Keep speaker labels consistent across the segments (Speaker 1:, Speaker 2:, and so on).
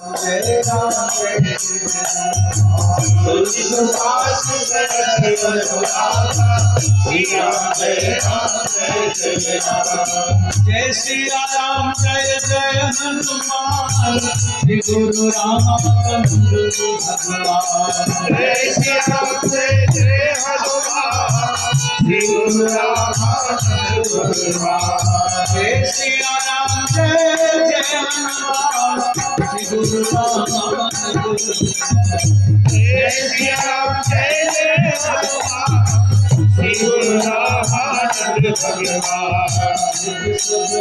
Speaker 1: जय राम जय सुभाष जय श्री राम जय जय हनुमान श्री गुरु रामचंद्र भगवान जय श्री राम जय जय हनुमान श्री गुरु रामचंद्र भगवान जय श्री राम जय जय हनुमान श्री गुरु रामचंद्र जय श्री राम जय जय हनुमान श्री गुरु रामचंद्र भगवान श्री राम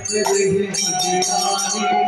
Speaker 1: जय जय श्री राम जय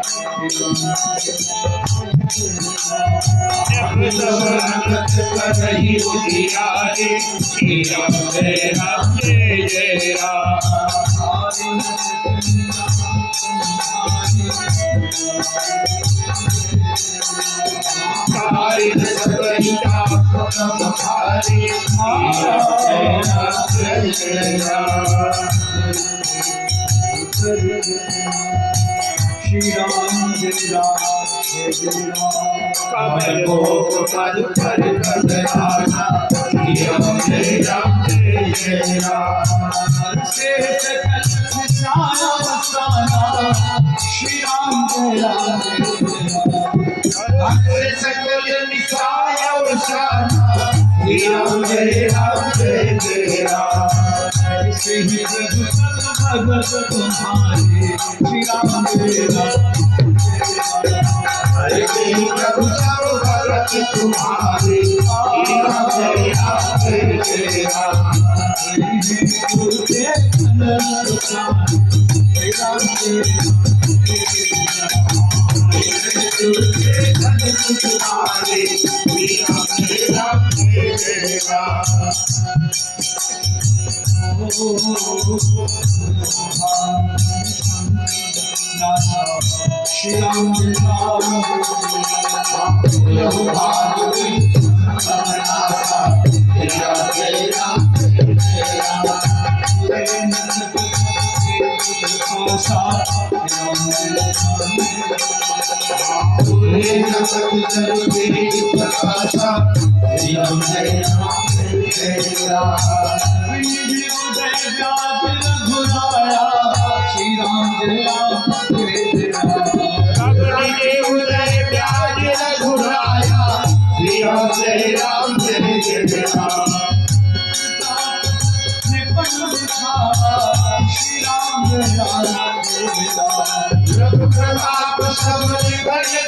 Speaker 1: कमल पद पर कदराना श्री राम जय जय से सकल सारा सारा श्री राम जय से सकल निसाय वसाना श्री राम जय से ही भगत तुम्हारे श्री राम हरे प्रभु सब भगत तुम्हारे श्री राम जय श्री राम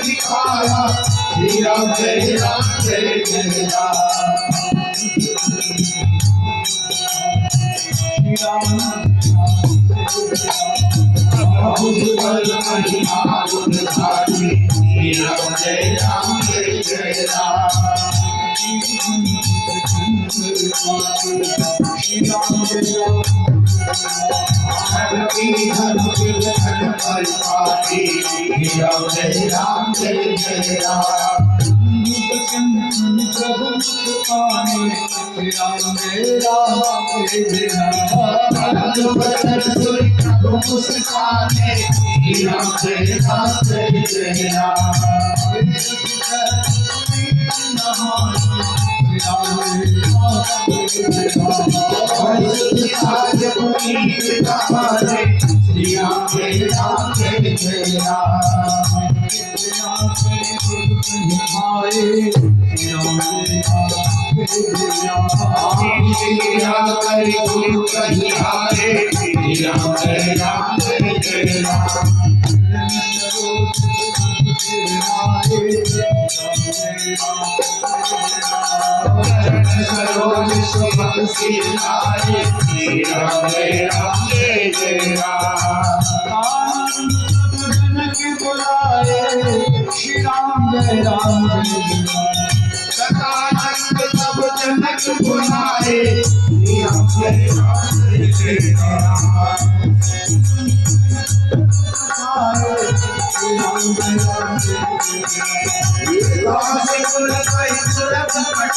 Speaker 1: दिखाया श्री राम जय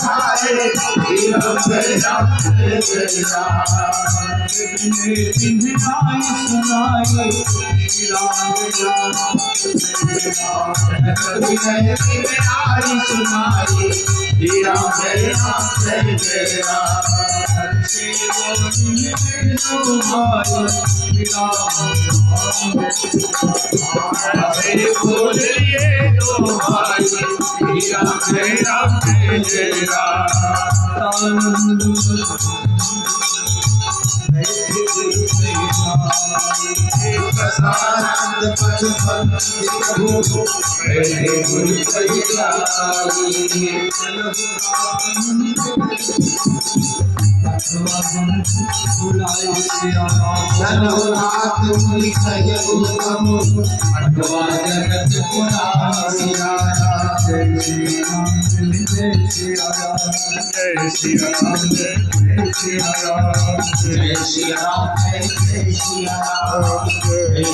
Speaker 1: खाए श्री राम जय राम जय जय राम
Speaker 2: चिन्हनाई सुनाई श्री राम राम
Speaker 1: कभी नहीं आई सुनाई श्री राम जय जय राम
Speaker 2: अच्छे बोलिए दो भाई श्री राम
Speaker 1: अरे बोलिए दो भाई श्री राम जय जय राम
Speaker 2: आनंद
Speaker 1: प्रसाद पद प्रभु मेरे गुरु जगन्नाथ मुनि कह उत्तम अठवा जगत पुराणिया
Speaker 2: जय श्री राम जय श्री राम
Speaker 1: जय श्री राम
Speaker 2: जय श्री राम
Speaker 1: जय श्री राम जय श्री राम